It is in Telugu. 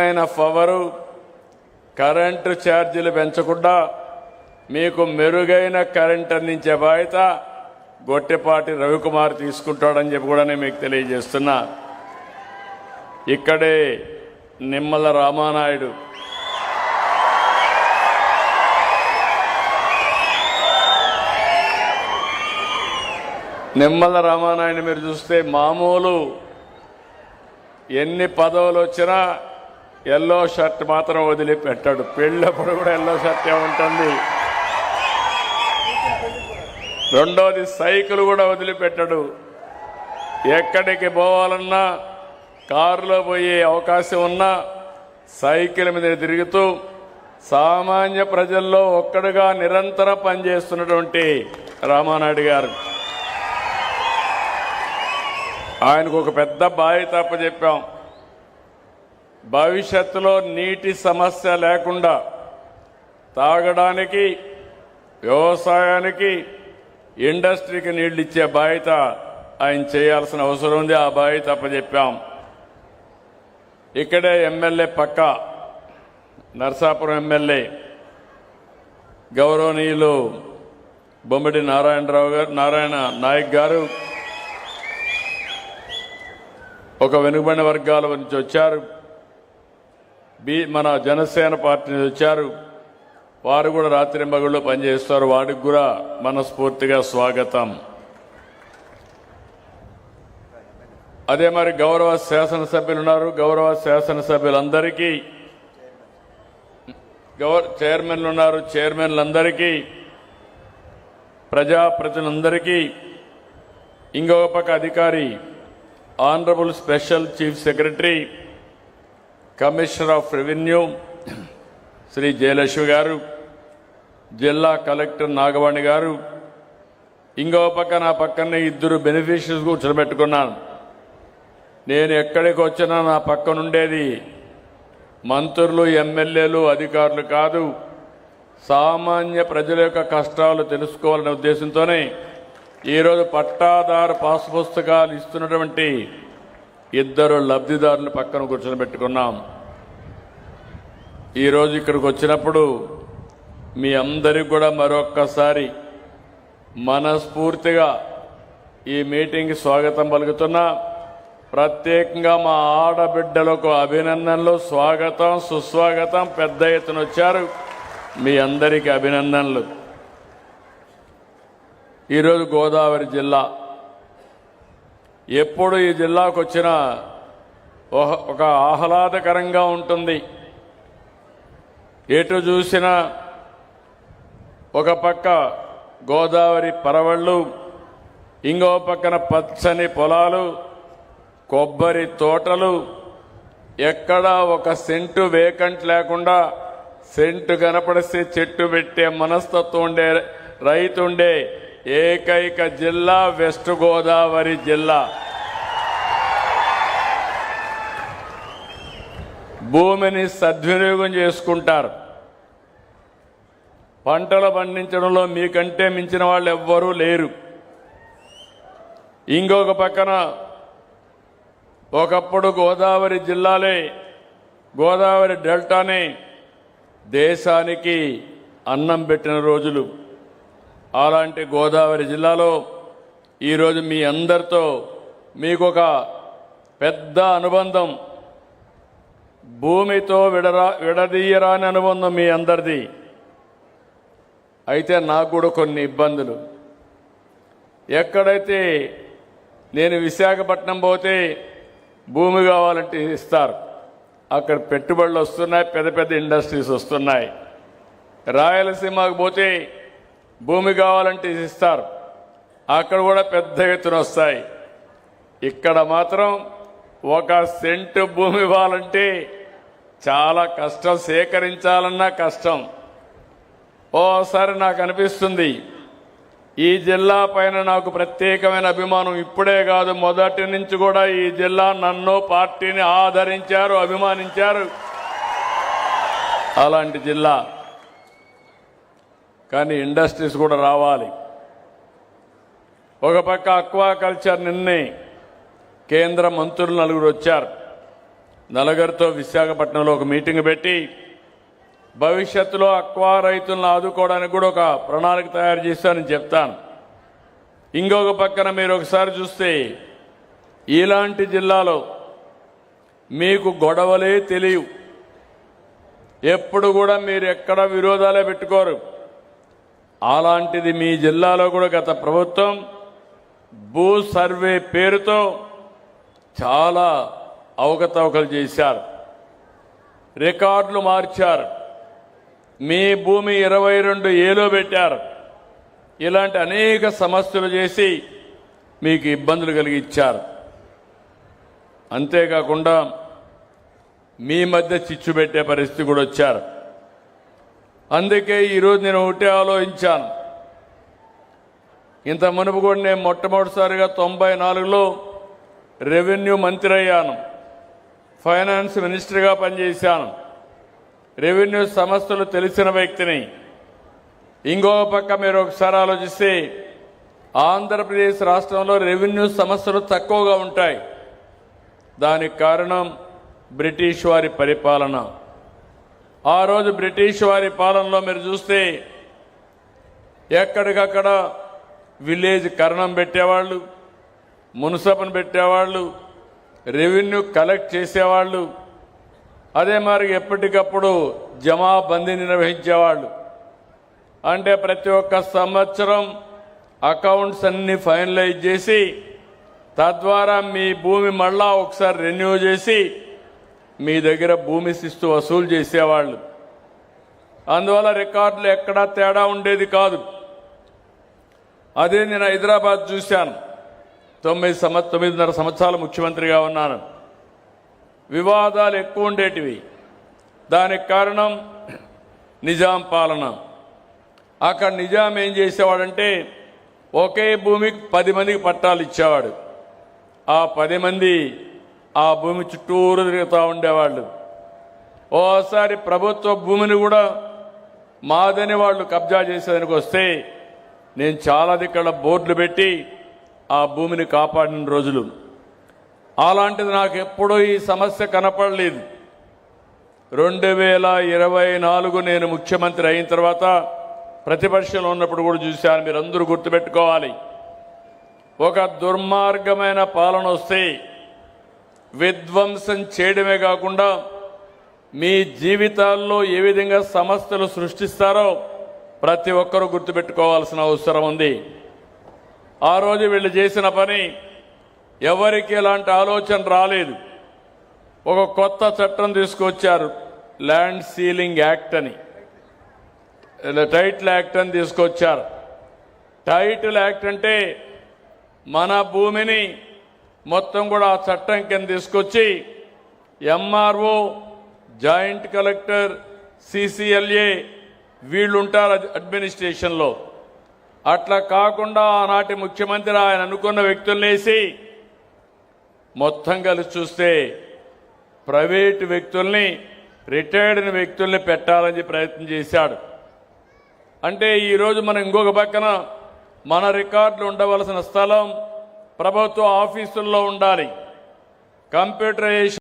స్వచ్ఛమైన పవరు, కరెంటు ఛార్జీలు పెంచకుండా మీకు మెరుగైన కరెంట్ అందించే బాధ్యత గొట్టెపాటి రవికుమార్ తీసుకుంటాడని చెప్పి కూడా నేను మీకు తెలియజేస్తున్నా. ఇక్కడే నిమ్మల రామానాయుడు మీరు చూస్తే మామూలు ఎన్ని పదవులు వచ్చినా ఎల్లో షర్ట్ మాత్రం వదిలిపెట్టాడు. పెళ్ళప్పుడు కూడా ఎల్లో షర్టే ఉంటుంది. రెండోది సైకిల్ కూడా వదిలిపెట్టాడు. ఎక్కడికి పోవాలన్నా కారులో పోయే అవకాశం ఉన్నా సైకిల్ మీద తిరుగుతూ సామాన్య ప్రజల్లో ఒక్కడుగా నిరంతరం పనిచేస్తున్నటువంటి రామానాయుడు గారు, ఆయనకు ఒక పెద్ద బాధ్యత అప్పచెప్పాం. భవిష్యత్తులో నీటి సమస్య లేకుండా తాగడానికి, వ్యవసాయానికి, ఇండస్ట్రీకి నీళ్లు ఇచ్చే బాధ్యత ఆయన చేయాల్సిన అవసరం ఉంది. ఆ బాధ్యత అప్పచెప్పాం. ఇక్కడే ఎమ్మెల్యే పక్క నర్సాపురం ఎమ్మెల్యే గౌరవనీయులు బొమ్మిడి నారాయణ నాయక్ గారు ఒక వెనుకబడిన వర్గాల నుంచి వచ్చారు. మన జనసేన పార్టీ నుంచి వచ్చారు. వారు కూడా రాత్రింబగళ్ళు పనిచేస్తారు. వాడికి కూడా మనస్ఫూర్తిగా స్వాగతం. అదే మరి గౌరవ శాసనసభ్యులు ఉన్నారు. గౌరవ శాసనసభ్యులందరికీ, చైర్మన్లు ఉన్నారు. చైర్మన్లందరికీ, ప్రజాప్రతినిధులందరికీ, ఇంకొక పక్క అధికారి honourable special chief secretary commissioner of revenue Shri Jayalakshmi గారు, జిల్లా కలెక్టర్ నాగవాణి గారు, ఇంకో పక్క నా పక్కనే ఇద్దరు బెనిఫిషరీస్ కూర్చోబెట్టుకున్నాను. నేను ఎక్కడికి వచ్చినా నా పక్కనుండేది మంత్రులు, ఎమ్మెల్యేలు, అధికారులు కాదు, సామాన్య ప్రజల యొక్క కష్టాలు తెలుసుకోవాలనే ఉద్దేశంతోనే ఈరోజు పట్టాదారు పాస్ పుస్తకాలు ఇస్తున్నటువంటి ఇద్దరు లబ్ధిదారులు పక్కన కూర్చొని పెట్టుకున్నాం. ఈరోజు ఇక్కడికి వచ్చినప్పుడు మీ అందరికీ కూడా మరొక్కసారి మనస్ఫూర్తిగా ఈ మీటింగ్కి స్వాగతం పలుకుతున్నా. ప్రత్యేకంగా మా ఆడబిడ్డలకు అభినందనలు, స్వాగతం, సుస్వాగతం. పెద్ద ఎత్తున వచ్చారు. మీ అందరికీ అభినందనలు. ఈరోజు గోదావరి జిల్లా, ఎప్పుడు ఈ జిల్లాకు వచ్చినా ఒక ఆహ్లాదకరంగా ఉంటుంది. ఎటు చూసినా ఒక పక్క గోదావరి పరవళ్ళు, ఇంకో పక్కన పచ్చని పొలాలు, కొబ్బరి తోటలు, ఎక్కడా ఒక సెంటు వేకంట్ లేకుండా సెంటు కనపడిస్తే చెట్టు పెట్టే మనస్తత్వం ఉండే రైతుండే ఏకైక జిల్లా వెస్ట్ గోదావరి జిల్లా. భూమిని సద్వినియోగం చేసుకుంటారు. పంటలు పండించడంలో మీకంటే మించిన వాళ్ళు ఎవ్వరూ లేరు. ఇంకొక పక్కన ఒకప్పుడు గోదావరి జిల్లాలే, గోదావరి డెల్టానే దేశానికి అన్నం పెట్టిన రోజులు. అలాంటి గోదావరి జిల్లాలో ఈరోజు మీ అందరితో మీకొక పెద్ద అనుబంధం, భూమితో విడదీయరాని అనుబంధం మీ అందరిది. అయితే నాకు కూడా కొన్ని ఇబ్బందులు. ఎక్కడైతే నేను విశాఖపట్నం పోతే భూమి కావాలంటే ఇస్తారు, అక్కడ పెట్టుబడులు వస్తున్నాయి, పెద్ద పెద్ద ఇండస్ట్రీస్ వస్తున్నాయి. రాయలసీమకు పోతే భూమి కావాలంటే ఇస్తారు, అక్కడ కూడా పెద్ద ఎత్తున వస్తాయి. ఇక్కడ మాత్రం ఒక సెంటు భూమి ఇవ్వాలంటే చాలా కష్టం, సేకరించాలన్నా కష్టం. ఓసారి నాకు అనిపిస్తుంది ఈ జిల్లా పైన నాకు ప్రత్యేకమైన అభిమానం ఇప్పుడే కాదు, మొదటి నుంచి కూడా ఈ జిల్లా నన్ను, పార్టీని ఆదరించారు, అభిమానించారు. అలాంటి జిల్లా. కానీ ఇండస్ట్రీస్ కూడా రావాలి. ఒక పక్క అక్వాకల్చర్, నిన్నే కేంద్ర మంత్రులు 4 వచ్చారు. నలుగురితో విశాఖపట్నంలో ఒక మీటింగ్ పెట్టి భవిష్యత్తులో అక్వా రైతులను ఆదుకోవడానికి కూడా ఒక ప్రణాళిక తయారు చేశానని చెప్తాను. ఇంకొక పక్కన మీరు ఒకసారి చూస్తే ఇలాంటి జిల్లాలో మీకు గొడవలే తెలియవు. ఎప్పుడు కూడా మీరు ఎక్కడ విరోధాలే పెట్టుకోరు. అలాంటిది మీ జిల్లాలో కూడా గత ప్రభుత్వం భూ సర్వే పేరుతో చాలా అవకతవకలు చేశారు, రికార్డులు మార్చారు, మీ భూమి 22 పెట్టారు. ఇలాంటి అనేక సమస్యలు చేసి మీకు ఇబ్బందులు కలిగించారు. అంతేకాకుండా మీ మధ్య చిచ్చు పెట్టే పరిస్థితి కూడా వచ్చారు. అందుకే ఈరోజు నేను ఒకటే ఆలోచించాను. ఇంత మునుపు కూడా నేను మొట్టమొదటిసారిగా 94లో రెవెన్యూ మంత్రి అయ్యాను, ఫైనాన్స్ మినిస్టర్గా పనిచేశాను, రెవెన్యూ సమస్యలు తెలిసిన వ్యక్తిని. ఇంకో పక్క మీరు ఒకసారి ఆలోచిస్తే ఆంధ్రప్రదేశ్ రాష్ట్రంలో రెవెన్యూ సమస్యలు తక్కువగా ఉంటాయి. దానికి కారణం బ్రిటిష్ వారి పరిపాలన. ఆ రోజు బ్రిటిష్ వారి పాలనలో మీరు చూస్తే ఎక్కడికక్కడ విలేజ్ కరణం పెట్టేవాళ్ళు, మున్సిపల్ని పెట్టేవాళ్ళు, రెవెన్యూ కలెక్ట్ చేసేవాళ్ళు, అదే మరి ఎప్పటికప్పుడు జమాబందీని నిర్వహించేవాళ్ళు. అంటే ప్రతి ఒక్క సంవత్సరం అకౌంట్స్ అన్ని ఫైనలైజ్ చేసి తద్వారా మీ భూమి మళ్ళా ఒకసారి రెన్యూ చేసి మీ దగ్గర భూమి శిస్తు వసూలు చేసేవాళ్ళు. అందువల్ల రికార్డులు ఎక్కడా తేడా ఉండేది కాదు. అదే నేను హైదరాబాద్ చూశాను. 9.5 సంవత్సరాలు ముఖ్యమంత్రిగా ఉన్నాను. వివాదాలు ఎక్కువ ఉండేటివి. దానికి కారణం నిజాం పాలన. అక్కడ నిజాం ఏం చేసేవాడంటే ఒకే భూమికి 10 మందికి పట్టాలు ఇచ్చేవాడు. ఆ 10 మంది ఆ భూమి చుట్టూరు తిరుగుతూ ఉండేవాళ్ళు. ఓసారి ప్రభుత్వ భూమిని కూడా మాదని వాళ్ళు కబ్జా చేసేదానికి వస్తే నేను చాలా దిక్కడ బోర్డులు పెట్టి ఆ భూమిని కాపాడిన రోజులు. అలాంటిది నాకు ఎప్పుడూ ఈ సమస్య కనపడలేదు. 2024 నేను ముఖ్యమంత్రి అయిన తర్వాత ప్రతిపక్షంలో ఉన్నప్పుడు కూడా చూశాను. మీరందరూ గుర్తుపెట్టుకోవాలి, ఒక దుర్మార్గమైన పాలన వస్తే విధ్వంసం చేయడమే కాకుండా మీ జీవితాల్లో ఏ విధంగా సమస్యలు సృష్టిస్తారో ప్రతి ఒక్కరూ గుర్తుపెట్టుకోవాల్సిన అవసరం ఉంది. ఆ రోజు వీళ్ళు చేసిన పని ఎవరికి ఎలాంటి ఆలోచన రాలేదు. ఒక కొత్త చట్టం తీసుకొచ్చారు, ల్యాండ్ సీలింగ్ యాక్ట్ అని, టైటిల్ యాక్ట్ అని తీసుకొచ్చారు. టైటిల్ యాక్ట్ అంటే మన భూమిని మొత్తం కూడా ఆ చట్టం కింద తీసుకొచ్చి ఎంఆర్ఓ, జాయింట్ కలెక్టర్, సిసిఎల్ఏ వీళ్ళు ఉంటారు అడ్మినిస్ట్రేషన్లో. అట్లా కాకుండా ఆనాటి ముఖ్యమంత్రి ఆయన అనుకున్న వ్యక్తులనేసి మొత్తం కలిసి చూస్తే ప్రైవేటు వ్యక్తుల్ని, రిటైర్డ్ వ్యక్తుల్ని పెట్టాలని ప్రయత్నం చేశాడు. అంటే ఈరోజు మనం ఇంకొక పక్కన మన రికార్డులు ఉండవలసిన స్థలం ప్రభుత్వ ఆఫీసుల్లో ఉండాలి. కంప్యూటరైజేషన్